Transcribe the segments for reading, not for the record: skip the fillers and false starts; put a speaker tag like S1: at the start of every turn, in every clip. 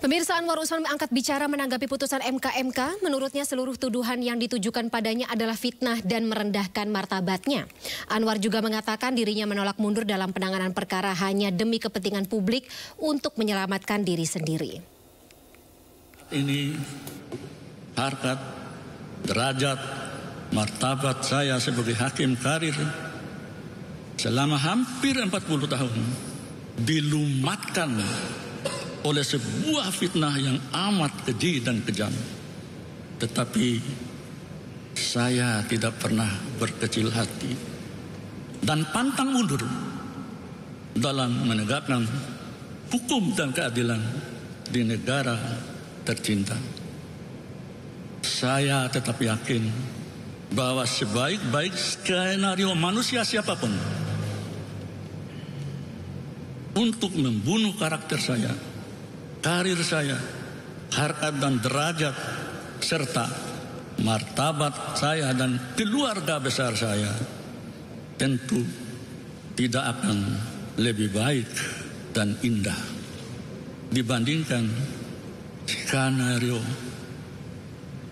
S1: Pemirsa, Anwar Usman angkat bicara menanggapi putusan MK. Menurutnya seluruh tuduhan yang ditujukan padanya adalah fitnah dan merendahkan martabatnya. Anwar juga mengatakan dirinya menolak mundur dalam penanganan perkara hanya demi kepentingan publik untuk menyelamatkan diri sendiri.
S2: Ini harkat, derajat, martabat saya sebagai hakim karir selama hampir 40 tahun dilumatkan oleh sebuah fitnah yang amat keji dan kejam. Tetapi saya tidak pernah berkecil hati dan pantang mundur dalam menegakkan hukum dan keadilan di negara tercinta. Saya tetap yakin bahwa sebaik-baik skenario manusia siapapun untuk membunuh karakter saya, karir saya, harkat dan derajat, serta martabat saya dan keluarga besar saya, tentu tidak akan lebih baik dan indah dibandingkan skenario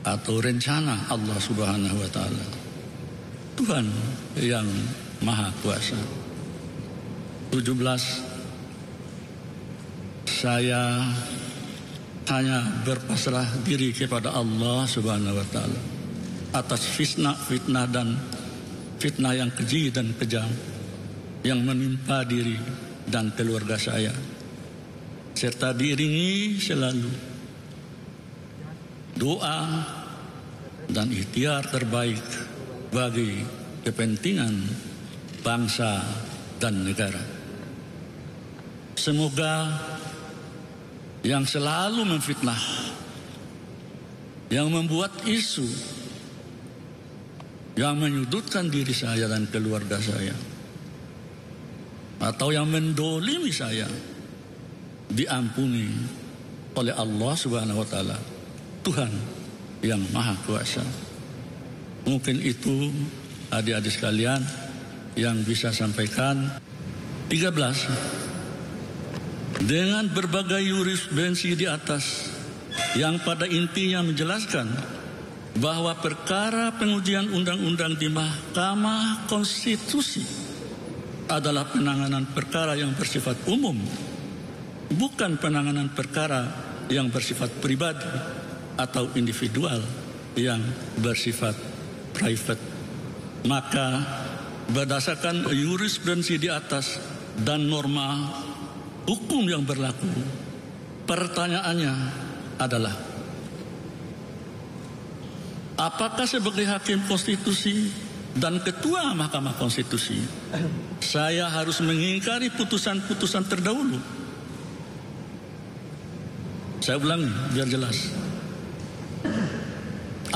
S2: atau rencana Allah Subhanahu wa Ta'ala, Tuhan yang Maha Kuasa. 17. Saya hanya berpasrah diri kepada Allah Subhanahu wa Ta'ala atas fitnah dan fitnah yang keji dan kejam yang menimpa diri dan keluarga saya, serta diiringi selalu doa dan ikhtiar terbaik bagi kepentingan bangsa dan negara. Semoga yang selalu memfitnah, yang membuat isu, yang menyudutkan diri saya dan keluarga saya, atau yang mendolimi saya, diampuni oleh Allah Subhanahu wa Ta'ala, Tuhan yang Maha Kuasa. Mungkin itu adik-adik sekalian yang bisa sampaikan. 13. Dengan berbagai jurisprudensi di atas yang pada intinya menjelaskan bahwa perkara pengujian undang-undang di Mahkamah Konstitusi adalah penanganan perkara yang bersifat umum, bukan penanganan perkara yang bersifat pribadi atau individual yang bersifat private. Maka berdasarkan jurisprudensi di atas dan norma hukum yang berlaku, pertanyaannya adalah, apakah sebagai hakim konstitusi dan ketua Mahkamah Konstitusi saya harus mengingkari putusan-putusan terdahulu? Saya ulangi biar jelas.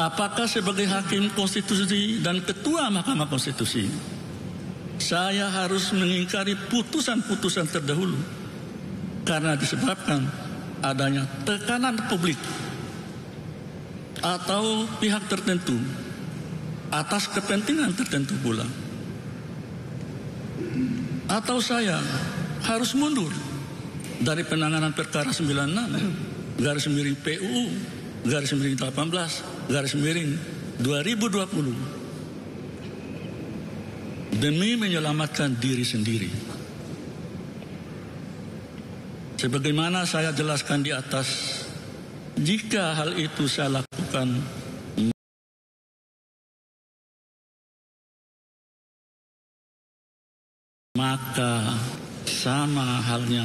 S2: Apakah sebagai hakim konstitusi dan ketua Mahkamah Konstitusi saya harus mengingkari putusan-putusan terdahulu karena disebabkan adanya tekanan publik atau pihak tertentu atas kepentingan tertentu pula? Atau saya harus mundur dari penanganan perkara 96 garis miring PUU garis miring 18 garis miring 2020 demi menyelamatkan diri sendiri? Sebagaimana saya jelaskan di atas, jika hal itu saya lakukan, maka sama halnya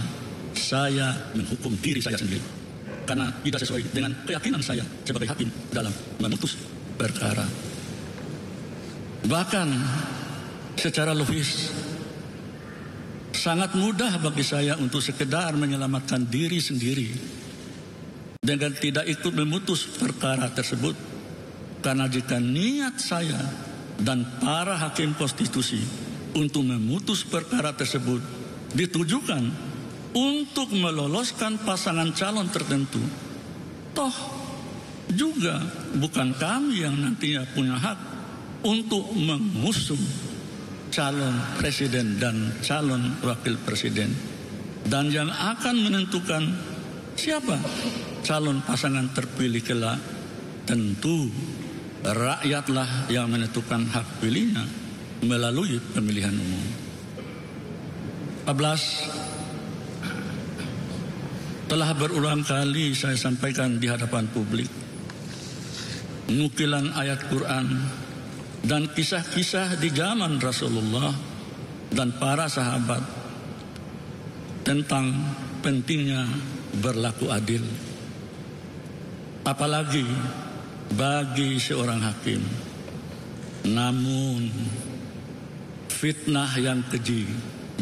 S2: saya menghukum diri saya sendiri, karena tidak sesuai dengan keyakinan saya sebagai hakim dalam memutus perkara. Bahkan secara logis, sangat mudah bagi saya untuk sekedar menyelamatkan diri sendiri dengan tidak ikut memutus perkara tersebut. Karena jika niat saya dan para hakim konstitusi untuk memutus perkara tersebut ditujukan untuk meloloskan pasangan calon tertentu, toh juga bukan kami yang nantinya punya hak untuk mengusung calon presiden dan calon wakil presiden, dan yang akan menentukan siapa calon pasangan terpilih kelak? Tentu rakyatlah yang menentukan hak pilihnya melalui pemilihan umum. 14. Telah berulang kali saya sampaikan di hadapan publik nukilan ayat Quran dan kisah-kisah di zaman Rasulullah dan para sahabat tentang pentingnya berlaku adil, apalagi bagi seorang hakim. Namun fitnah yang keji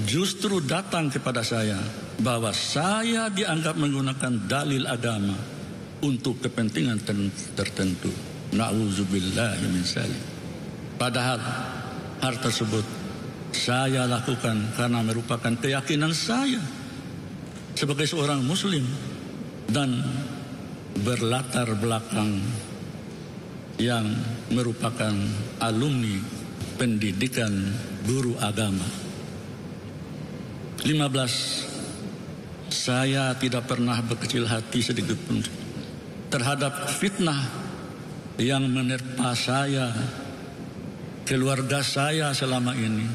S2: justru datang kepada saya bahwa saya dianggap menggunakan dalil agama untuk kepentingan tertentu. Na'udzubillahi min dzalik. Padahal hal tersebut saya lakukan karena merupakan keyakinan saya sebagai seorang muslim dan berlatar belakang yang merupakan alumni pendidikan guru agama. 15. Saya tidak pernah berkecil hati sedikit pun terhadap fitnah yang menerpa saya, keluarga saya selama ini.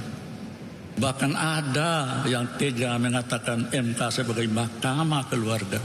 S2: Bahkan ada yang tega mengatakan MK sebagai mahkamah keluarga.